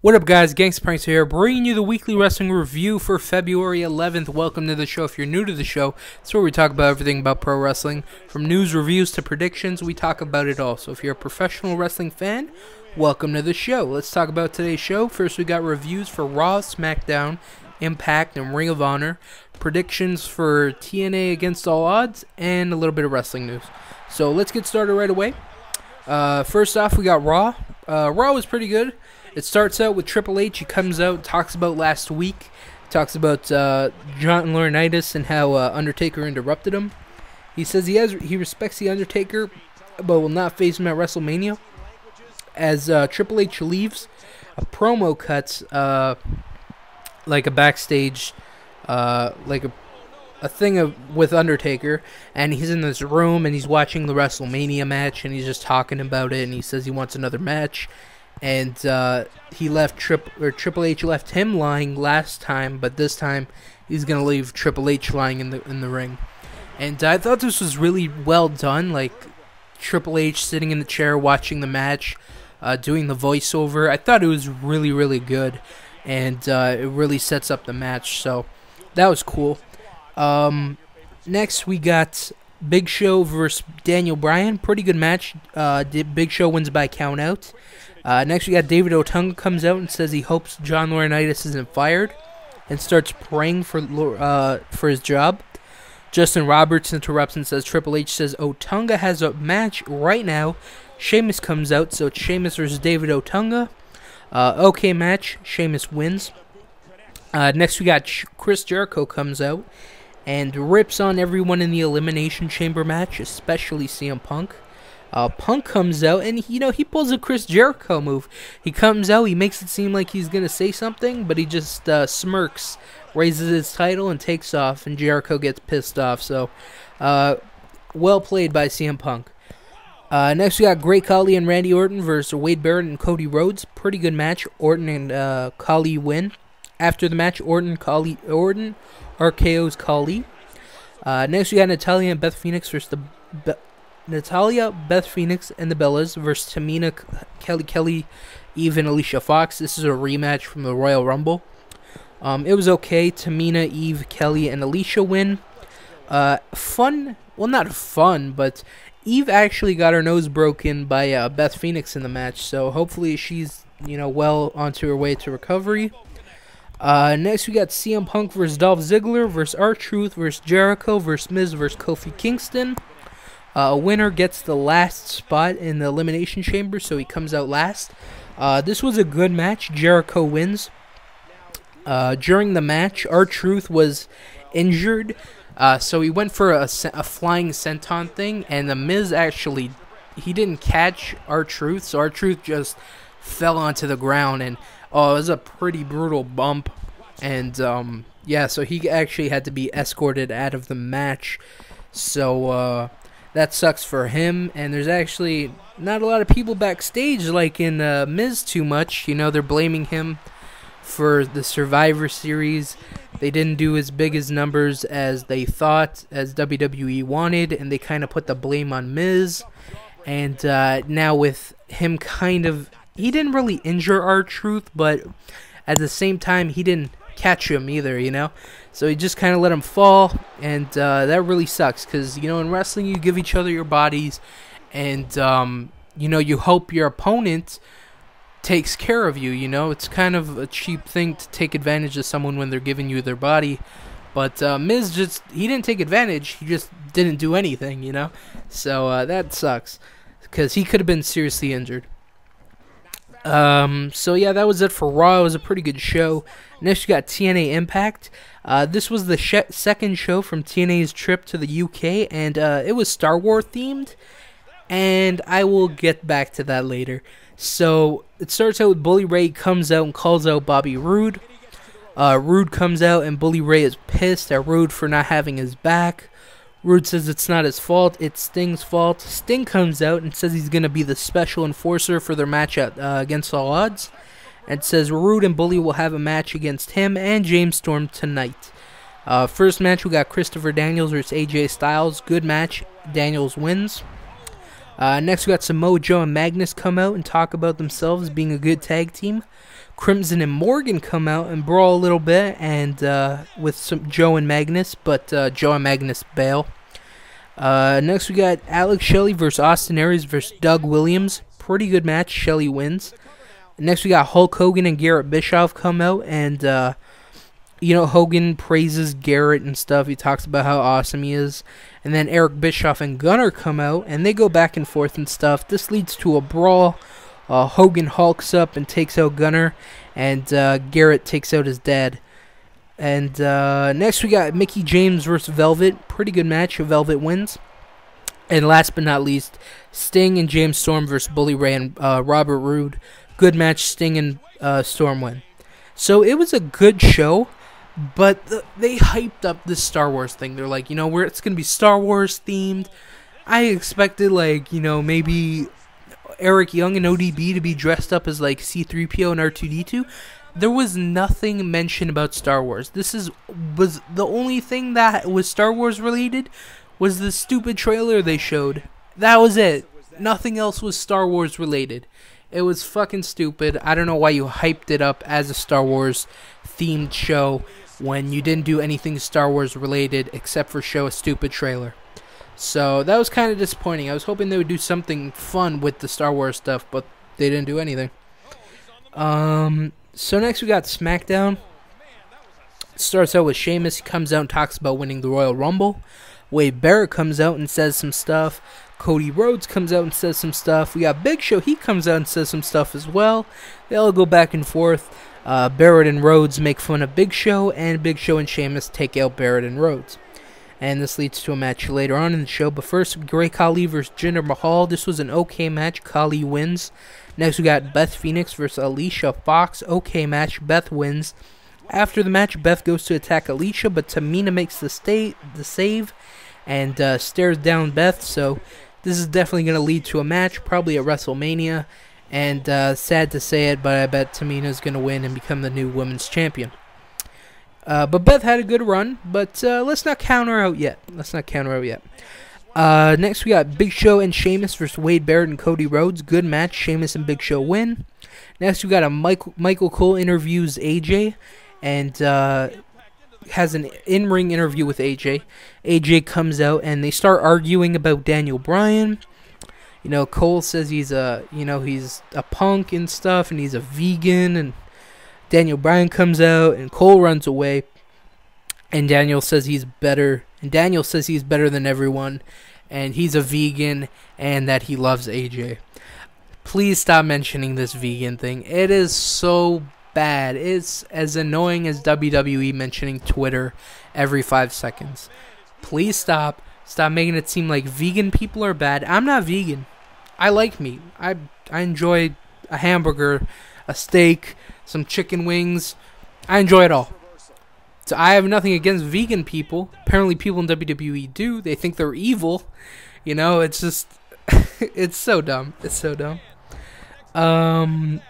What up, guys? GangstaPranksta here, bringing you the weekly wrestling review for February 11th. Welcome to the show. If you're new to the show, it's where we talk about everything about pro wrestling. From news, reviews, to predictions, we talk about it all. So if you're a professional wrestling fan, welcome to the show. Let's talk about today's show. First, we got reviews for RAW, Smackdown, Impact, and Ring of Honor, predictions for TNA Against All Odds, and a little bit of wrestling news. So let's get started right away. First off, we got RAW. RAW was pretty good. It starts out with Triple H. He comes out, talks about last week, talks about John Laurinaitis and how Undertaker interrupted him. He says he respects the Undertaker, but will not face him at WrestleMania. As Triple H leaves, a promo cuts like a backstage, like a thing with Undertaker, and he's in this room and he's watching the WrestleMania match and he's just talking about it, and he says he wants another match. And he left Triple H left him lying last time, but this time he's gonna leave Triple H lying in the ring. And I thought this was really well done. Like Triple H sitting in the chair watching the match, doing the voiceover. I thought it was really good, and it really sets up the match. So that was cool. Next we got Big Show versus Daniel Bryan. Pretty good match. Big Show wins by count out. Next, we got David Otunga comes out and says he hopes John Laurinaitis isn't fired, and starts praying for his job. Justin Roberts interrupts and says Triple H says Otunga has a match right now. Sheamus comes out, so it's Sheamus versus David Otunga. Okay match. Sheamus wins. Next, we got Chris Jericho comes out and rips on everyone in the Elimination Chamber match, especially CM Punk. Punk comes out, and he pulls a Chris Jericho move. He comes out, he makes it seem like he's going to say something, but he just smirks, raises his title, and takes off, and Jericho gets pissed off. So, well played by CM Punk. Next, we got Great Khali and Randy Orton versus Wade Barrett and Cody Rhodes. Pretty good match. Orton and Khali win. After the match, Orton RKO's Khali. Next, we got Natalya and Beth Phoenix versus Beth Phoenix and the Bellas versus Tamina, Kelly, Eve, and Alicia Fox. This is a rematch from the Royal Rumble. It was okay. Tamina, Eve, Kelly, and Alicia win. Fun. Well, not fun, but Eve actually got her nose broken by Beth Phoenix in the match, so hopefully she's well onto her way to recovery. Next, we got CM Punk versus Dolph Ziggler versus R-Truth versus Jericho versus Miz versus Kofi Kingston. A winner gets the last spot in the Elimination Chamber, so he comes out last. This was a good match. Jericho wins. During the match, R-Truth was injured, so he went for a flying senton thing, and the Miz actually, he didn't catch R-Truth, so R-Truth just fell onto the ground, and it was a pretty brutal bump, and yeah, so he actually had to be escorted out of the match, so that sucks for him. And there's actually not a lot of people backstage like in Miz too much. They're blaming him for the Survivor Series. They didn't do as big as numbers as they thought, as WWE wanted, and they kind of put the blame on Miz. And now with him he didn't really injure R-Truth, but at the same time, he didn't catch him either, So he just kind of let him fall, and that really sucks, because, in wrestling, you give each other your bodies, and, you hope your opponent takes care of you, It's kind of a cheap thing to take advantage of someone when they're giving you their body, but Miz he didn't take advantage, he just didn't do anything, So that sucks, because he could have been seriously injured. So yeah, that was it for RAW. It was a pretty good show. Next, you got TNA Impact. This was the second show from TNA's trip to the UK, and it was Star Wars themed, and I will get back to that later. So it starts out with Bully Ray comes out and calls out Bobby Roode. Roode comes out, and Bully Ray is pissed at Roode for not having his back. Roode says it's not his fault, it's Sting's fault. Sting comes out and says he's going to be the special enforcer for their match at Against All Odds. And says Roode and Bully will have a match against him and James Storm tonight. First match, we got Christopher Daniels versus AJ Styles. Good match. Daniels wins. Next, we got Samoa Joe and Magnus come out and talk about themselves being a good tag team. Crimson and Morgan come out and brawl a little bit, and with some Joe and Magnus, but Joe and Magnus bail. Next we got Alex Shelley versus Austin Aries versus Doug Williams. Pretty good match. Shelley wins. Next we got Hulk Hogan and Garrett Bischoff come out, and Hogan praises Garrett and stuff. He talks about how awesome he is. And then Eric Bischoff and Gunner come out, and they go back and forth and stuff. This leads to a brawl. Hogan hulks up and takes out Gunner, and Garrett takes out his dad. And next we got Mickie James versus Velvet. Pretty good match. Velvet wins. And last but not least, Sting and James Storm versus Bully Ray and Robert Roode. Good match. Sting and Storm win. So it was a good show, but they hyped up this Star Wars thing. They're like, it's going to be Star Wars themed. I expected, maybe Eric Young and ODB to be dressed up as, C-3PO and R2-D2. There was nothing mentioned about Star Wars. Was the only thing that was Star Wars related was the stupid trailer they showed. That was it. Nothing else was Star Wars related. It was fucking stupid. I don't know why you hyped it up as a Star Wars themed show when you didn't do anything Star Wars related except for show a stupid trailer. So that was kind of disappointing. I was hoping they would do something fun with the Star Wars stuff, but they didn't do anything. So next we got SmackDown. It starts out with Sheamus. He comes out and talks about winning the Royal Rumble. Wade Barrett comes out and says some stuff. Cody Rhodes comes out and says some stuff. We got Big Show. He comes out and says some stuff as well. They all go back and forth. Barrett and Rhodes make fun of Big Show, and Big Show and Sheamus take out Barrett and Rhodes. And this leads to a match later on in the show. But first, Great Khali versus Jinder Mahal. This was an okay match. Khali wins. Next, we got Beth Phoenix versus Alicia Fox. Okay match. Beth wins. After the match, Beth goes to attack Alicia, but Tamina makes the save and stares down Beth. So this is definitely going to lead to a match, probably at WrestleMania. And sad to say it, but I bet Tamina's going to win and become the new women's champion. But Beth had a good run, but let's not count her out yet. Next, we got Big Show and Sheamus versus Wade Barrett and Cody Rhodes. Good match. Sheamus and Big Show win. Next, we got a Michael Cole interviews AJ and has an in-ring interview with AJ. AJ comes out and they start arguing about Daniel Bryan. Cole says he's a punk and stuff, and he's a vegan, and Daniel Bryan comes out, and Cole runs away, and Daniel says he's better than everyone, and he's a vegan, and that he loves AJ. Please stop mentioning this vegan thing. It is so bad. It's as annoying as WWE mentioning Twitter every 5 seconds. Please stop. Stop making it seem like vegan people are bad. I'm not vegan. I like meat. I enjoy a hamburger, a steak, some chicken wings. I enjoy it all. So I have nothing against vegan people. Apparently people in WWE do. They think they're evil. It's just it's so dumb.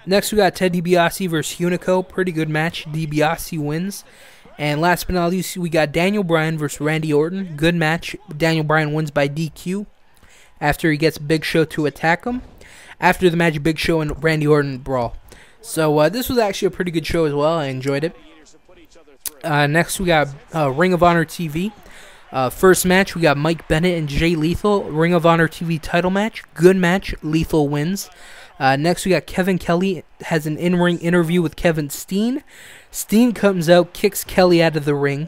Next we got Ted DiBiase versus Hunico. Pretty good match. DiBiase wins. And last but not least, we got Daniel Bryan versus Randy Orton. Good match. Daniel Bryan wins by DQ after he gets Big Show to attack him. After the match, Big Show and Randy Orton brawl. So this was actually a pretty good show as well. I enjoyed it. Next, we got Ring of Honor TV. First match, we got Mike Bennett and Jay Lethal. Ring of Honor TV title match. Good match. Lethal wins. Next, we got Kevin Kelly has an in-ring interview with Kevin Steen. Steen comes out, kicks Kelly out of the ring,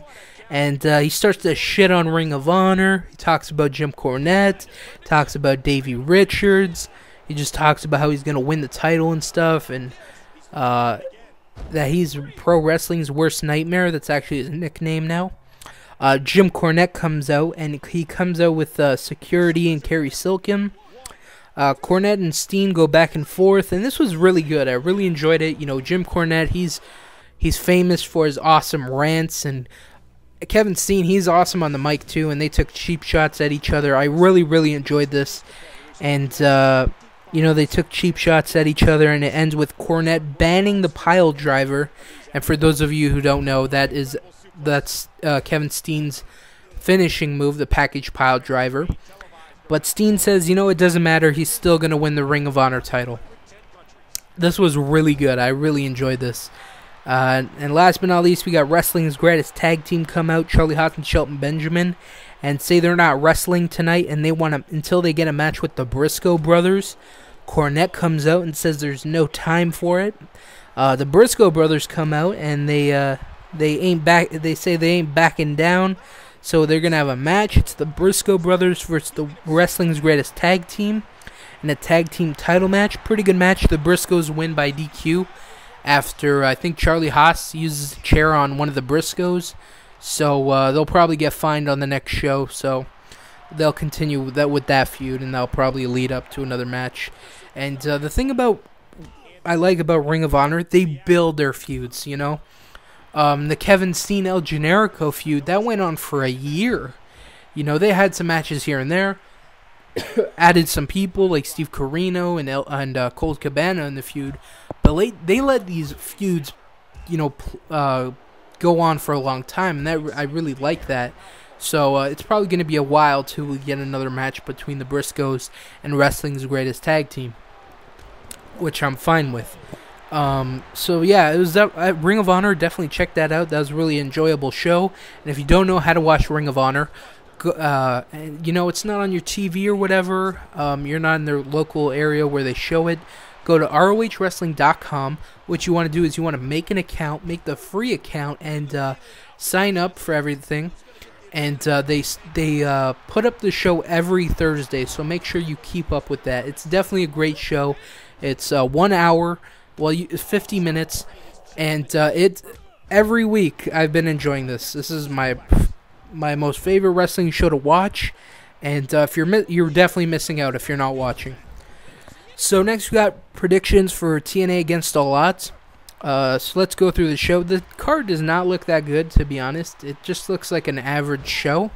and he starts to shit on Ring of Honor. He talks about Jim Cornette, talks about Davey Richards. He just talks about how he's going to win the title and stuff, and that he's pro wrestling's worst nightmare. That's actually his nickname now. Jim Cornette comes out, and he comes out with security and Kerry Silkin. Cornette and Steen go back and forth, and this was really good. I really enjoyed it. Jim Cornette, he's famous for his awesome rants, and Kevin Steen, he's awesome on the mic too, and they took cheap shots at each other. I really, really enjoyed this, and they took cheap shots at each other, and it ends with Cornette banning the pile driver. And for those of you who don't know, that's Kevin Steen's finishing move, the package pile driver. But Steen says, it doesn't matter. He's still going to win the Ring of Honor title. This was really good. I really enjoyed this. And last but not least, we got Wrestling's Greatest Tag Team come out, Charlie Haas and Shelton Benjamin, and say they're not wrestling tonight, and they want to until they get a match with the Briscoe brothers. Cornette comes out and says there's no time for it. The Briscoe brothers come out and they ain't back. They say they ain't backing down, so they're gonna have a match. It's the Briscoe brothers versus the Wrestling's Greatest Tag Team in a tag team title match. Pretty good match. The Briscoes win by DQ after I think Charlie Haas uses a chair on one of the Briscoes, so they'll probably get fined on the next show. So they'll continue with that feud, and they'll probably lead up to another match. And the thing I like about Ring of Honor, they build their feuds, you know. The Kevin Steen El Generico feud, that went on for a year. You know, they had some matches here and there, added some people like Steve Corino and Colt Cabana in the feud, but they let these feuds, you know, go on for a long time, and I really like that. So it's probably going to be a while till we get another match between the Briscoes and Wrestling's Greatest Tag Team, which I'm fine with. So yeah, it was that Ring of Honor. Definitely check that out. That was a really enjoyable show. And if you don't know how to watch Ring of Honor, and you know it's not on your TV or whatever, you're not in their local area where they show it, go to ROHWrestling.com. What you want to do is you want to make an account, make the free account, and sign up for everything. And they put up the show every Thursday, so make sure you keep up with that. It's definitely a great show. It's 1 hour, 50 minutes, and every week I've been enjoying this. This is my most favorite wrestling show to watch, and if you're definitely missing out if you're not watching. So next we got predictions for TNA Against All Odds. So let's go through the show. The card does not look that good, to be honest. It just looks like an average show.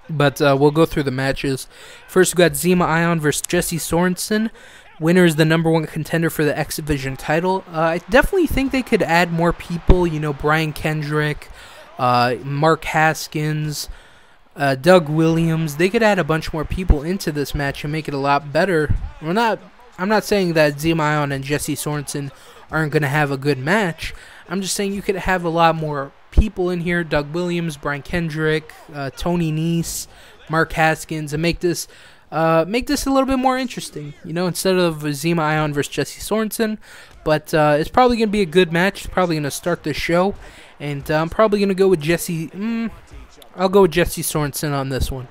But we'll go through the matches. First, we got Zema Ion versus Jesse Sorensen. Winner is the #1 contender for the X Division title. I definitely think they could add more people. You know, Brian Kendrick, Mark Haskins, Doug Williams. They could add a bunch more people into this match and make it a lot better. I'm not saying that Zema Ion and Jesse Sorensen aren't going to have a good match. I'm just saying you could have a lot more people in here. Doug Williams, Brian Kendrick, Tony Nese, Mark Haskins, and make this a little bit more interesting. You know, instead of Zema Ion versus Jesse Sorensen. But it's probably going to be a good match. It's probably going to start the show. And I'm probably going to go with Jesse. I'll go with Jesse Sorensen on this one.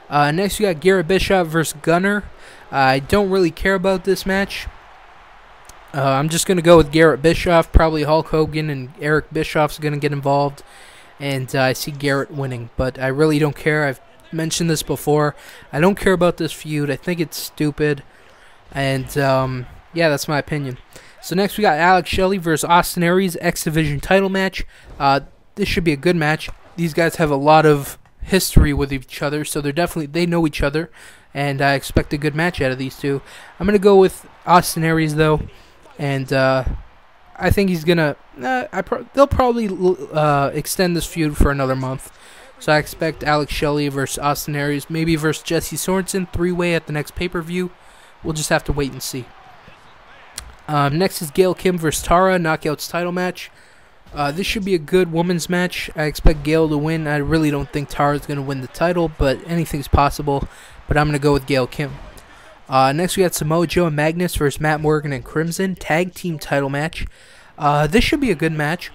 Next, we got Garrett Bischoff versus Gunner. I don't really care about this match. I'm just going to go with Garrett Bischoff. Probably Hulk Hogan and Eric Bischoff's going to get involved. And I see Garrett winning. But I really don't care. I've mentioned this before. I don't care about this feud. I think it's stupid. And, yeah, that's my opinion. So next we got Alex Shelley versus Austin Aries. X Division title match. This should be a good match. These guys have a lot of history with each other. So they know each other. And I expect a good match out of these two. I'm going to go with Austin Aries, though. And I think he's going to... they'll probably extend this feud for another month. So I expect Alex Shelley versus Austin Aries. Maybe versus Jesse Sorensen. 3-way at the next pay-per-view. We'll just have to wait and see. Next is Gail Kim versus Tara. Knockouts title match. This should be a good women's match. I expect Gail to win. I really don't think Tara's going to win the title, but anything's possible. But I'm going to go with Gail Kim. Next, we got Samoa Joe and Magnus versus Matt Morgan and Crimson. Tag team title match. This should be a good match.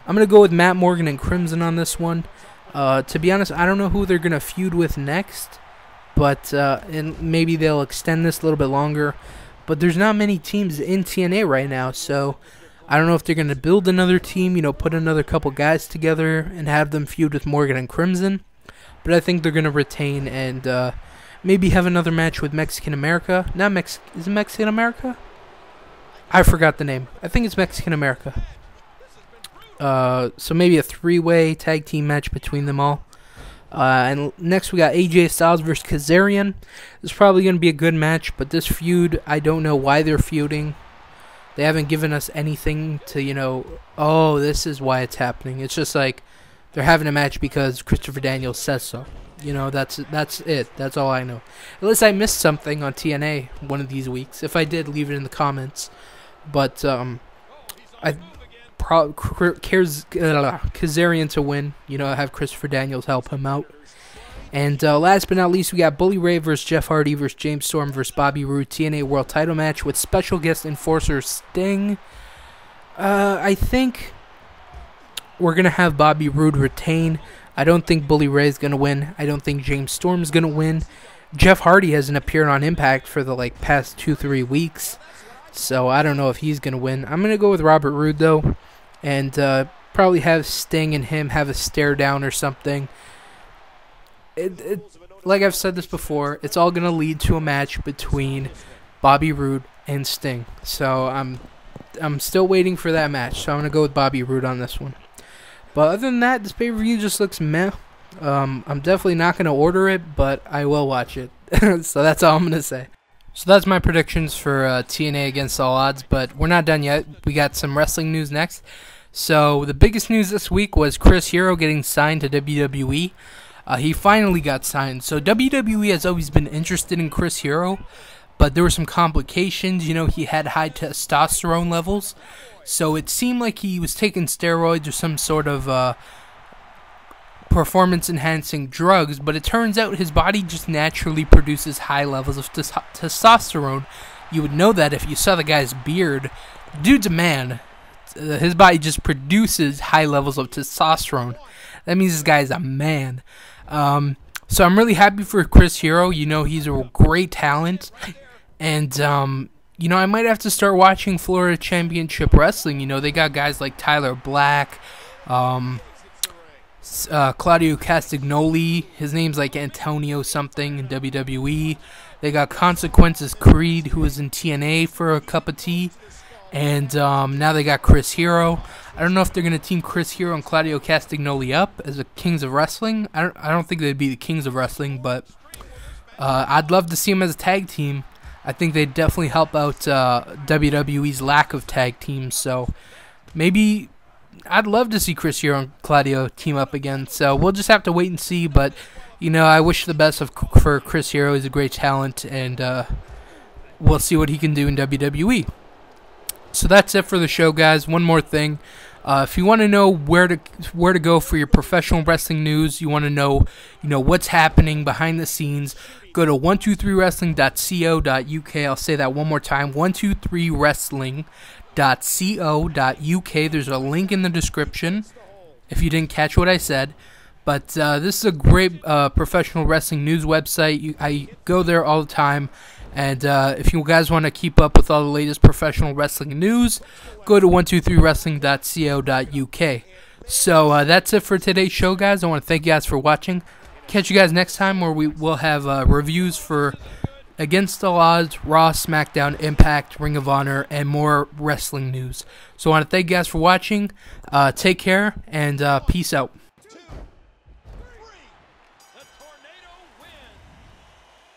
I'm going to go with Matt Morgan and Crimson on this one. To be honest, I don't know who they're going to feud with next. But and maybe they'll extend this a little bit longer. But there's not many teams in TNA right now, so I don't know if they're going to build another team, you know, put another couple guys together and have them feud with Morgan and Crimson. But I think they're going to retain and maybe have another match with Mexican America. Is it Mexican America? I forgot the name. I think it's Mexican America. So maybe a 3-way tag team match between them all. And next we got AJ Styles versus Kazarian. This is probably going to be a good match, but this feud, I don't know why they're feuding. They haven't given us anything to, you know, oh, this is why it's happening. It's just like they're having a match because Christopher Daniels says so. You know, that's it. That's all I know. Unless I missed something on TNA one of these weeks. If I did, leave it in the comments. But I Kazarian to win. You know, I have Christopher Daniels help him out. And last but not least, we got Bully Ray versus Jeff Hardy versus James Storm versus Bobby Roode TNA World Title match with special guest enforcer Sting. I think we're gonna have Bobby Roode retain. I don't think Bully Ray is gonna win. I don't think James Storm is gonna win. Jeff Hardy hasn't appeared on Impact for the past 2-3 weeks, so I don't know if he's gonna win. I'm gonna go with Robert Roode though, and probably have Sting and him have a stare down or something. Like I've said this before, it's all gonna lead to a match between Bobby Roode and Sting. So I'm still waiting for that match. So I'm gonna go with Bobby Roode on this one. But other than that, this pay-per-view just looks meh. I'm definitely not gonna order it, but I will watch it. So that's all I'm gonna say. So that's my predictions for TNA Against All Odds. But we're not done yet. We got some wrestling news next. So the biggest news this week was Chris Hero getting signed to WWE. He finally got signed. So WWE has always been interested in Chris Hero, but there were some complications. You know, he had high testosterone levels, so it seemed like he was taking steroids or some sort of performance-enhancing drugs, but it turns out his body just naturally produces high levels of testosterone. You would know that if you saw the guy's beard. Dude's a man. His body just produces high levels of testosterone. That means this guy is a man. So I'm really happy for Chris Hero. You know, he's a great talent. And, you know, I might have to start watching Florida Championship Wrestling. You know, they got guys like Tyler Black, Claudio Castagnoli. His name's like Antonio something in WWE. They got Consequences Creed, who was in TNA for a cup of tea. And now they got Chris Hero. I don't know if they're going to team Chris Hero and Claudio Castagnoli up as the Kings of Wrestling. I don't think they'd be the Kings of Wrestling, but I'd love to see them as a tag team. I think they'd definitely help out WWE's lack of tag teams. So maybe I'd love to see Chris Hero and Claudio team up again. So we'll just have to wait and see. But, you know, I wish the best for Chris Hero. He's a great talent, and we'll see what he can do in WWE. So that's it for the show, guys. One more thing. If you want to know where to go for your professional wrestling news, you want to know, what's happening behind the scenes, go to 123wrestling.co.uk. I'll say that one more time, 123wrestling.co.uk. There's a link in the description if you didn't catch what I said. But this is a great professional wrestling news website. I go there all the time. And if you guys want to keep up with all the latest professional wrestling news, go to 123wrestling.co.uk. So that's it for today's show, guys. I want to thank you guys for watching. Catch you guys next time where we will have reviews for Against All Odds, Raw, Smackdown, Impact, Ring of Honor, and more wrestling news. So I want to thank you guys for watching. Take care, and peace out.